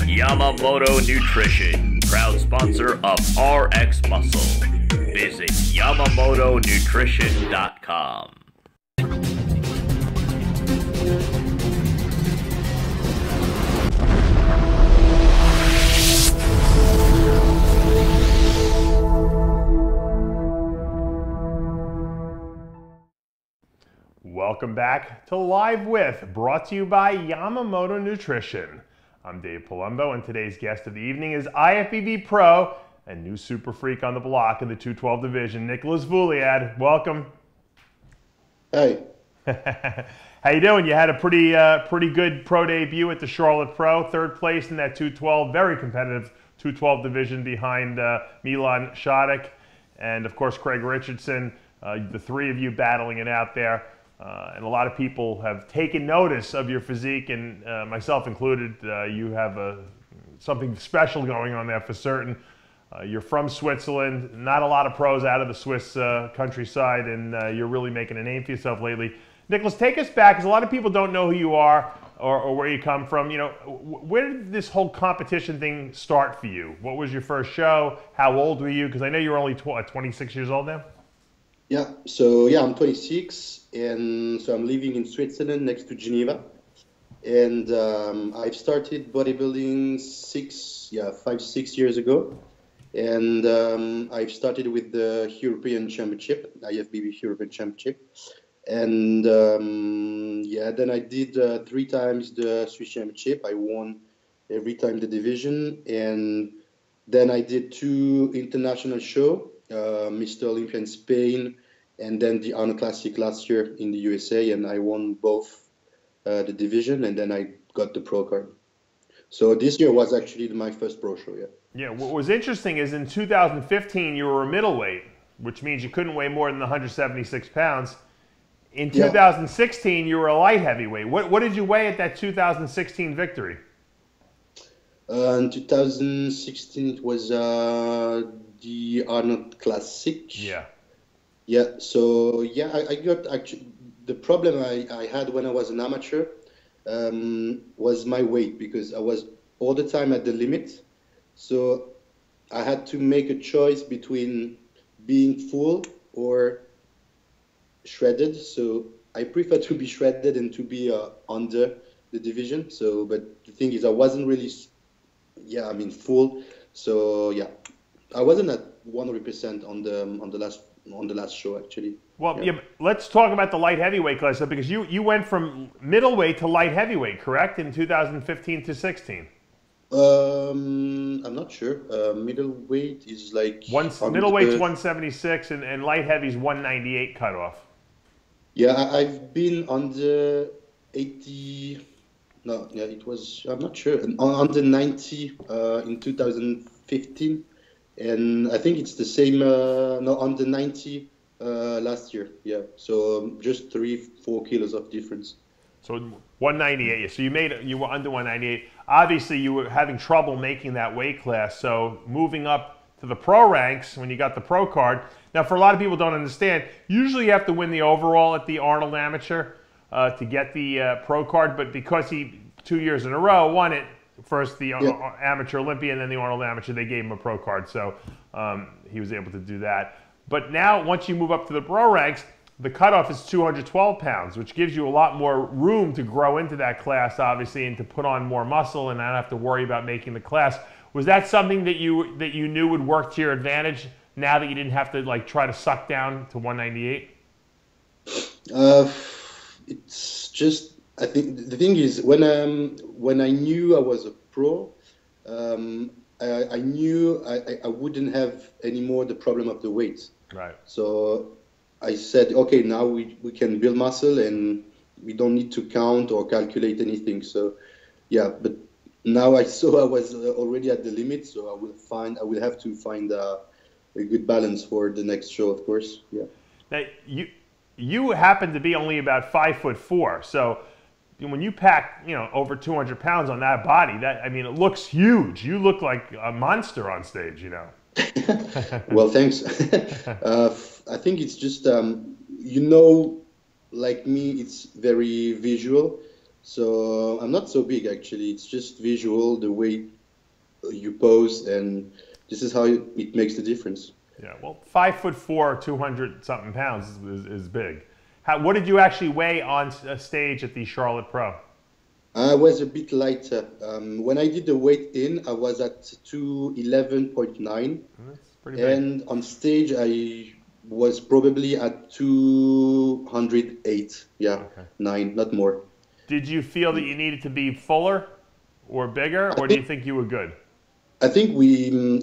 Yamamoto Nutrition, proud sponsor of RxMuscle. Visit YamamotoNutrition.com. Welcome back to Live With, brought to you by Yamamoto Nutrition. I'm Dave Palumbo, and today's guest of the evening is IFBB Pro and new super freak on the block in the 212 division, Nicolas Vullioud. Welcome. Hey. How you doing? You had a pretty good pro debut at the Charlotte Pro, third place in that 212, very competitive 212 division behind Milan Shadik and of course Craig Richardson. The three of you battling it out there. And a lot of people have taken notice of your physique, and myself included. You have something special going on there for certain. You're from Switzerland, not a lot of pros out of the Swiss countryside, and you're really making a name for yourself lately. Nicolas, take us back, because a lot of people don't know who you are or where you come from. You know, where did this whole competition thing start for you? What was your first show? How old were you? Because I know you're only 26 years old now. Yeah, so yeah, I'm 26, and so I'm living in Switzerland next to Geneva. And I've started bodybuilding 5-6 years ago. And I've started with the European Championship, IFBB European Championship. And yeah, then I did 3 times the Swiss Championship. I won every time the division. And then I did 2 international shows. Mr. Olympia in Spain, and then the Arnold Classic last year in the USA, and I won both the division, and then I got the pro card. So this year was actually my first pro show, yeah. Yeah, what was interesting is in 2015 you were a middleweight, which means you couldn't weigh more than 176 pounds. In 2016 you were a light heavyweight. What did you weigh at that 2016 victory? In 2016 it was the Arnold Classic. Yeah. Yeah, so yeah, I got actually, the problem I had when I was an amateur was my weight, because I was all the time at the limit. So I had to make a choice between being full or shredded. So I prefer to be shredded and to be under the division. So, but the thing is, I wasn't really, full. So yeah, I wasn't at 100% on the last show actually. Well, yeah, let's talk about the light heavyweight class, because you went from middleweight to light heavyweight, correct, in 2015 to 16? I'm not sure. Middleweight is like middleweight's 176 and light heavy's 198 cutoff. Yeah, I've been on the 80. No, yeah, it was. I'm not sure. On the 90 in 2015. And I think it's the same, on the 90 last year, yeah. So just 3-4 kilos of difference. So 198, so you were under 198. Obviously you were having trouble making that weight class, so moving up to the pro ranks when you got the pro card. Now for a lot of people who don't understand, usually you have to win the overall at the Arnold Amateur to get the pro card, but because he 2 years in a row won it, first the Amateur Olympia and then the Arnold Amateur, they gave him a pro card, so he was able to do that. But now, once you move up to the pro ranks, the cutoff is 212 pounds, which gives you a lot more room to grow into that class, obviously, and to put on more muscle and not have to worry about making the class. Was that something that you knew would work to your advantage now that you didn't have to like try to suck down to 198? It's just, I think the thing is, when I knew I was a pro, I knew I wouldn't have anymore the problem of the weight. Right. So I said, okay, now we can build muscle and we don't need to count or calculate anything. So yeah, but now I saw I was already at the limit, so I will have to find a good balance for the next show, of course. Yeah. Now you happen to be only about 5'4", so when you pack, over 200 pounds on that body, it looks huge. You look like a monster on stage, Well, thanks. I think it's just, like me, it's very visual. So I'm not so big actually. It's just visual, the way you pose, and this is how it makes the difference. Yeah, well, 5'4", 200 something pounds is big. What did you actually weigh on stage at the Charlotte Pro? I was a bit lighter. When I did the weight in, I was at 211.9. That's pretty big. And on stage, I was probably at 208. Yeah, Okay. 9, not more. Did you feel that you needed to be fuller or bigger, or do you think you were good? I think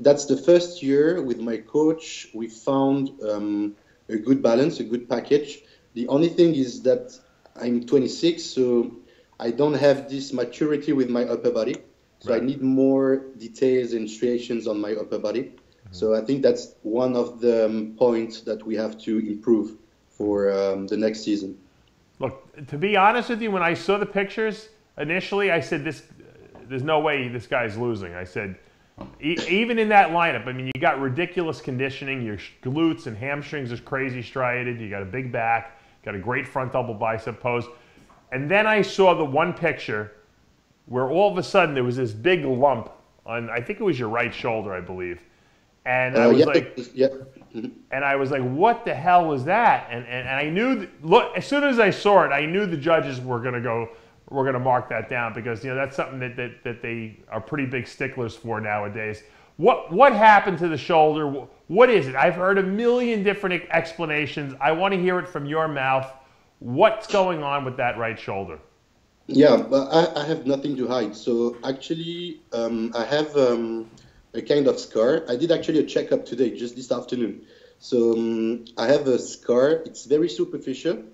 that's the first year with my coach, we found a good balance, a good package. The only thing is that I'm 26, so I don't have this maturity with my upper body. So Right. I need more details and striations on my upper body. So I think that's one of the points that we have to improve for the next season. Look, to be honest with you, when I saw the pictures initially, I said, there's no way this guy's losing. I said, even in that lineup, I mean, you got ridiculous conditioning. Your glutes and hamstrings are crazy striated. You got a big back, got a great front double bicep pose. And then I saw the one picture where all of a sudden there was this big lump on, I think it was your right shoulder, I believe. And I was and I was like, what the hell was that? And I knew, look, as soon as I saw it, I knew the judges were going to mark that down, because that's something that they are pretty big sticklers for nowadays. What happened to the shoulder? What is it? I've heard a million different explanations. I want to hear it from your mouth. What's going on with that right shoulder? Yeah, but I have nothing to hide. So actually, I have a kind of scar. I did actually a checkup today, just this afternoon. So I have a scar. It's very superficial,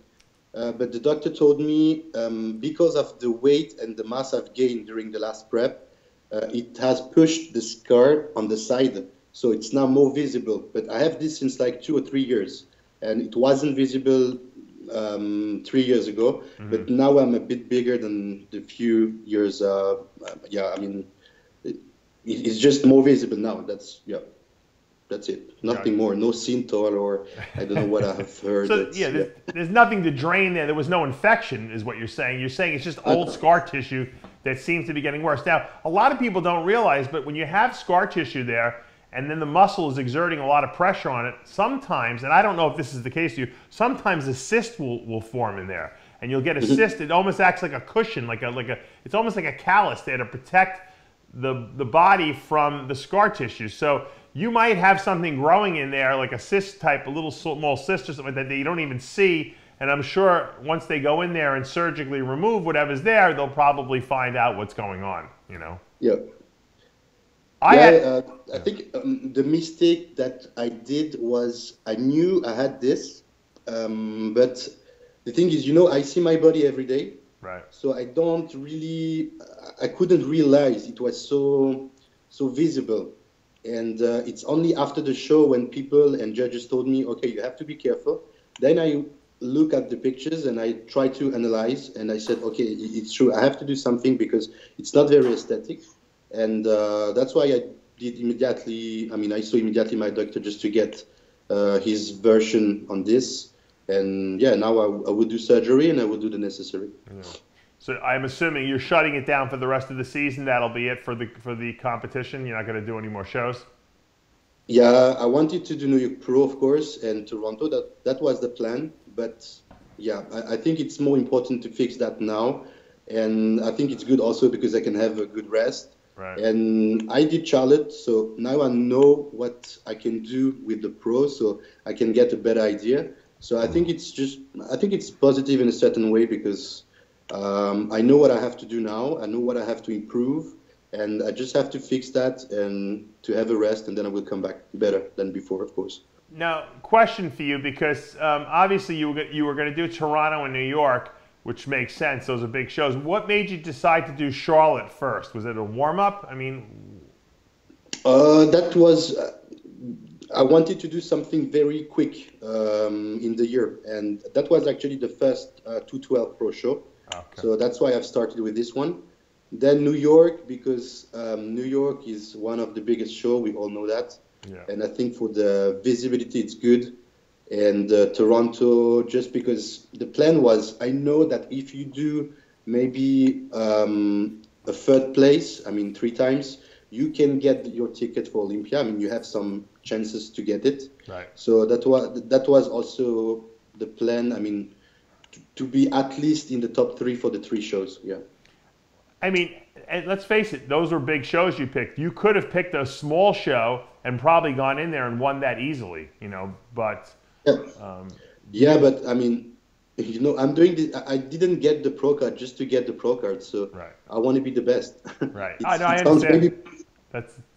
but the doctor told me because of the weight and the mass I've gained during the last prep, it has pushed the scar on the side. So it's now more visible. But I have this since like 2 or 3 years, and it wasn't visible 3 years ago. Mm-hmm. But now I'm a bit bigger than the few years. Yeah, I mean, it's just more visible now. That's it. Nothing more. No synthol, or I don't know what I have heard. So there's nothing to drain there. There was no infection, is what you're saying. You're saying it's just old scar tissue that seems to be getting worse. Now, a lot of people don't realize, but when you have scar tissue there, and then the muscle is exerting a lot of pressure on it, sometimes, and I don't know if this is the case for you, sometimes a cyst will form in there. And you'll get a cyst. It almost acts like a cushion, it's almost like a callus there to protect the body from the scar tissue. So you might have something growing in there, like a cyst type, a little small cyst or something that you don't even see. And I'm sure once they go in there and surgically remove whatever's there, they'll probably find out what's going on, Yeah. I think the mistake that I did was I knew I had this, but the thing is, I see my body every day. Right. So I couldn't realize it was so visible. And it's only after the show when people and judges told me, okay, you have to be careful. Then I look at the pictures and I try to analyze, and I said, okay, it's true. I have to do something because it's not very aesthetic. And that's why I did immediately, I saw immediately my doctor just to get his version on this. And yeah, now I would do surgery and I would do the necessary. Yeah. So I'm assuming you're shutting it down for the rest of the season. That'll be it for the competition. You're not going to do any more shows? Yeah, I wanted to do New York Pro, of course, and Toronto. That was the plan. But yeah, I think it's more important to fix that now. And I think it's good also because I can have a good rest. Right. And I did Charlotte, so now I know what I can do with the Pro, so I can get a better idea. So I think it's positive in a certain way because I know what I have to do now. I know what I have to improve, and I just have to fix that and to have a rest, and then I will come back better than before, of course. Now, question for you, because obviously you were going to do Toronto and New York, which makes sense. Those are big shows. What made you decide to do Charlotte first? Was it a warm-up? That was... I wanted to do something very quick in the year, and that was actually the first 212 Pro show. Okay. So that's why I've started with this one. Then New York, because New York is one of the biggest shows, we all know that. Yeah. And I think for the visibility, it's good. And Toronto, just because the plan was, I know that if you do maybe a third place, I mean 3 times, you can get your ticket for Olympia. I mean, you have some chances to get it. Right. So that was also the plan. I mean, to be at least in the top 3 for the 3 shows. Yeah. I mean, and let's face it, those were big shows you picked. You could have picked a small show and probably gone in there and won that easily, you know, but... Yeah, but I mean, you know, I'm doing this. I didn't get the pro card just to get the pro card, so right. I want to be the best. Right. I understand.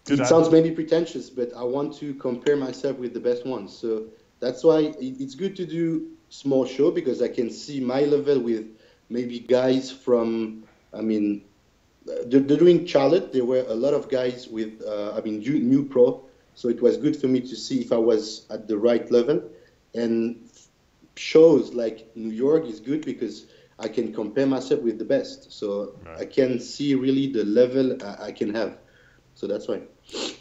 It sounds maybe pretentious, but I want to compare myself with the best ones. So that's why it's good to do small show, because I can see my level with maybe guys from, I mean, during Charlotte, there were a lot of guys with, new pro. So it was good for me to see if I was at the right level. And shows like New York is good because I can compare myself with the best. So right. I can see really the level I can have. So that's why.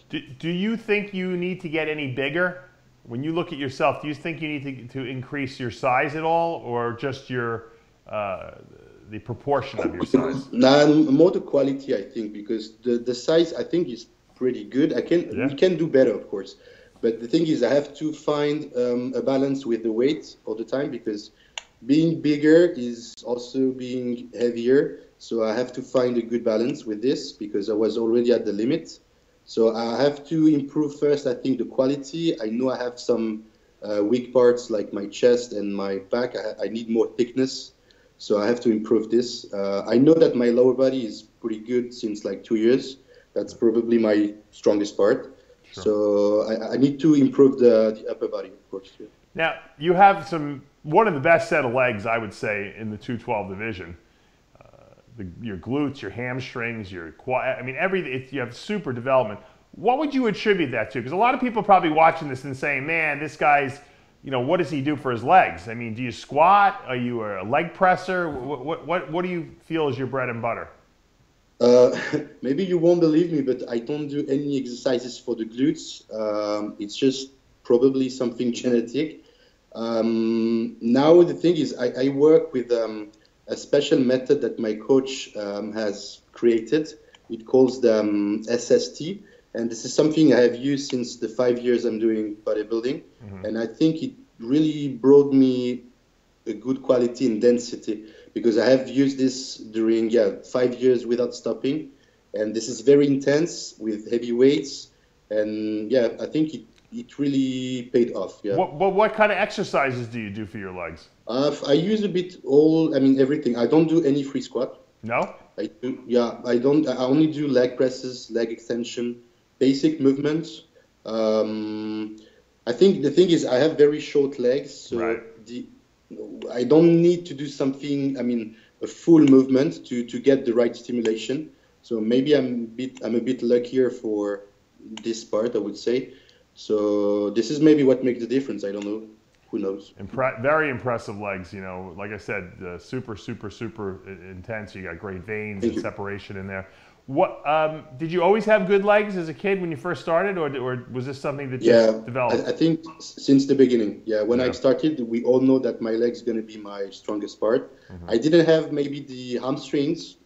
Do you think you need to get any bigger? When you look at yourself, do you think you need to increase your size at all, or just your the proportion of your size? Nah, more the quality, I think, because the size I think is pretty good. We can do better, of course. But the thing is, I have to find a balance with the weight all the time, because being bigger is also being heavier. So I have to find a good balance with this, because I was already at the limit. So I have to improve first, I think, the quality. I know I have some weak parts like my chest and my back. I need more thickness. So I have to improve this. I know that my lower body is pretty good since like 2 years. That's probably my strongest part. Sure. So I need to improve the upper body, of course. Yeah. Now, you have one of the best set of legs, I would say, in the 212 division. Your glutes, your hamstrings, your quad, I mean, you have super development. What would you attribute that to? Because a lot of people are probably watching this and saying, man, this guy's, you know, what does he do for his legs? I mean, do you squat? Are you a leg presser? What do you feel is your bread and butter? Maybe you won't believe me, but I don't do any exercises for the glutes. It's just probably something genetic. Now the thing is, I work with a special method that my coach has created. It calls the SST, and this is something I have used since the 5 years I'm doing bodybuilding. Mm-hmm. And I think it really brought me a good quality and density, because I have used this during 5 years without stopping, and this is very intense with heavy weights, and I think it really paid off. Yeah. What kind of exercises do you do for your legs? I use a bit everything. I don't do any free squat. No? I only do leg presses, leg extension, basic movements. I think the thing is I have very short legs, so right. I don't need to do something, a full movement to get the right stimulation. So maybe I'm a bit luckier for this part, I would say. So this is maybe what makes the difference. I don't know. Who knows? Very impressive legs. You know, like I said, super intense. You got great veins and separation in there. What did you always have good legs as a kid when you first started, or was this something that just developed? I think since the beginning. When I started, we all know that my leg's going to be my strongest part. Mm-hmm. I didn't have maybe the hamstrings,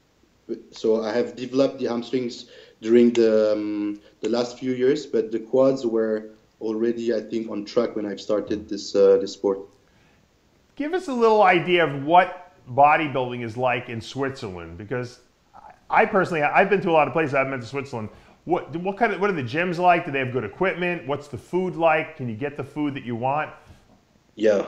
so I have developed the hamstrings during the last few years, but the quads were already, I think, on track when I started this sport. Give us a little idea of what bodybuilding is like in Switzerland, because I personally, I've been to a lot of places. I've been to Switzerland. What are the gyms like? Do they have good equipment? What's the food like? Can you get the food that you want? Yeah.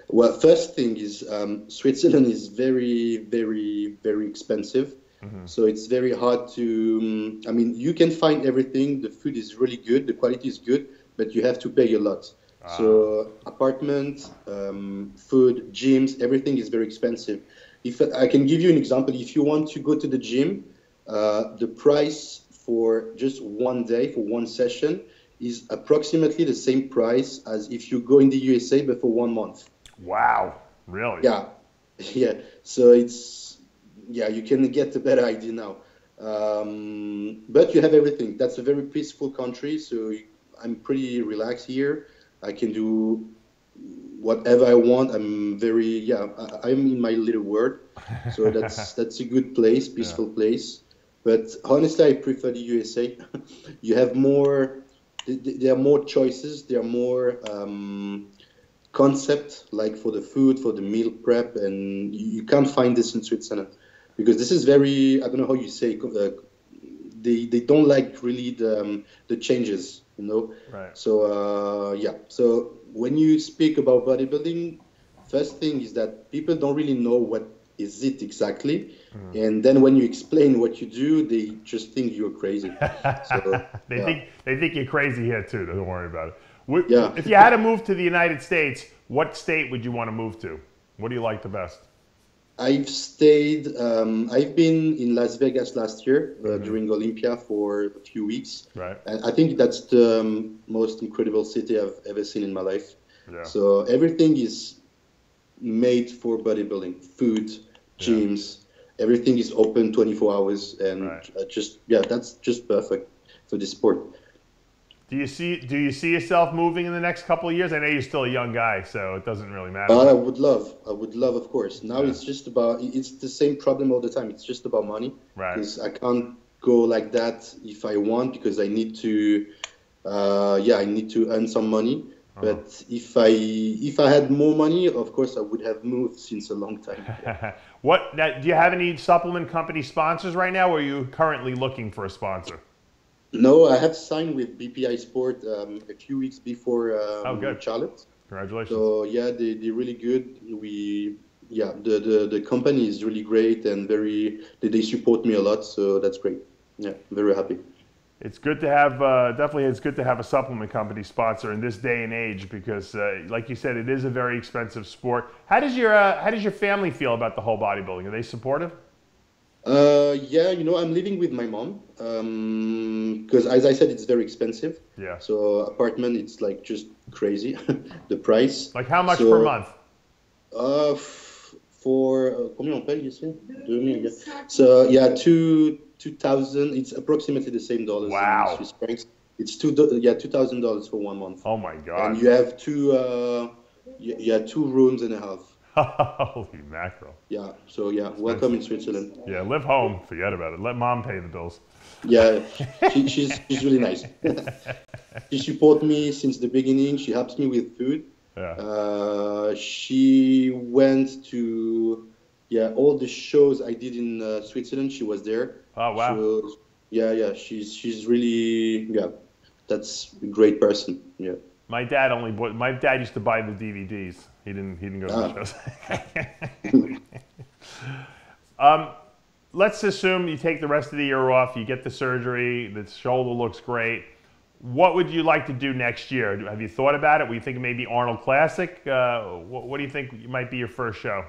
Well, first thing is Switzerland is very, very, very expensive. Mm-hmm. So it's very hard to, you can find everything. The food is really good. The quality is good, but you have to pay a lot. So apartment, food, gyms, everything is very expensive. If I can give you an example, if you want to go to the gym, the price for just one day, for one session, is approximately the same price as if you go in the USA but for 1 month. Wow, really? Yeah. So it's, you can get a better idea now. But you have everything. That's a very peaceful country, so I'm pretty relaxed here. I can do whatever I want. I'm very, I'm in my little world. So that's a good place, peaceful place. But honestly, I prefer the USA. You have more, there are more choices. There are more concept, like for the food, for the meal prep. And you can't find this in Switzerland. Because this is very, I don't know how you say, they don't like really the changes, you know. Right. So so when you speak about bodybuilding, first thing is that people don't really know what is it exactly, and then when you explain what you do, they just think you're crazy. So, they think you're crazy here too. Don't worry about it. If you had to move to the United States, what state would you want to move to? What do you like the best? I've stayed. I've been in Las Vegas last year during Olympia for a few weeks. Right. And I think that's the most incredible city I've ever seen in my life. Yeah. So everything is made for bodybuilding. Food, gyms, everything is open 24 hours, and that's just perfect for this sport. Do you see yourself moving in the next couple of years? I know you're still a young guy, so it doesn't really matter. I would love, of course. Now it's just about, it's the same problem all the time. It's just about money. Right. Because I can't go like that if I want, because I need to, I need to earn some money. But if I had more money, of course, I would have moved since a long time. Now, do you have any supplement company sponsors right now, or are you currently looking for a sponsor? No, I have signed with BPI Sport a few weeks before Charlotte. Congratulations. So they're really good. The company is really great and they support me a lot. So that's great. Yeah, very happy. It's good to have definitely. It's good to have a supplement company sponsor in this day and age because, like you said, it is a very expensive sport. How does your family feel about the whole bodybuilding? Are they supportive? I'm living with my mom because, as I said, it's very expensive. Yeah. So apartment, it's like just crazy, the price. Like how much per month? For combien on paye ici? 2000. So 2,000. It's approximately the same dollars. Wow. In Swiss francs. It's $2,000 for 1 month. Oh my God. And you have two rooms and a half. Holy mackerel. Yeah, so welcome in Switzerland. Yeah, live home, forget about it. Let mom pay the bills. Yeah, she's really nice. She supports me since the beginning. She helps me with food. Yeah. She went to all the shows I did in Switzerland. She was there. Oh wow. So, she's really that's a great person. Yeah. My dad used to buy the DVDs. He didn't go to the shows. Let's assume you take the rest of the year off, you get the surgery, the shoulder looks great. What would you like to do next year? Have you thought about it? Were you thinking maybe Arnold Classic? What do you think might be your first show?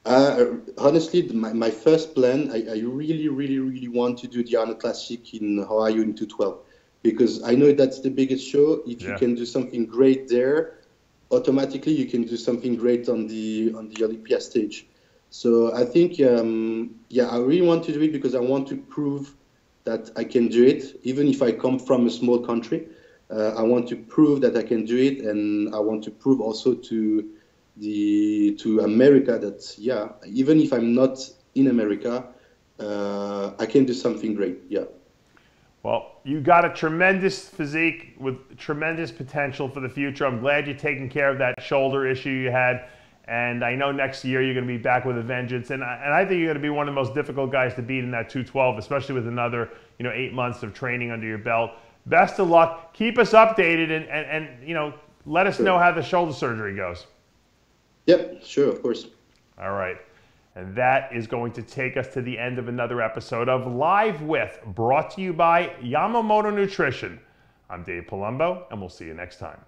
Honestly, my first plan, I really, really, really want to do the Arnold Classic in Ohio in 212. Because I know that's the biggest show. If you can do something great there, automatically you can do something great on the Olympia stage. So I think, I really want to do it because I want to prove that I can do it, even if I come from a small country. I want to prove that I can do it, and I want to prove also to America that even if I'm not in America, I can do something great. Yeah. Well, you got a tremendous physique with tremendous potential for the future. I'm glad you're taking care of that shoulder issue you had. And I know next year you're going to be back with a vengeance. And I think you're going to be one of the most difficult guys to beat in that 212, especially with another 8 months of training under your belt. Best of luck. Keep us updated and let us know how the shoulder surgery goes. Yep, sure, of course. All right. And that is going to take us to the end of another episode of Live With, brought to you by Yamamoto Nutrition. I'm Dave Palumbo, and we'll see you next time.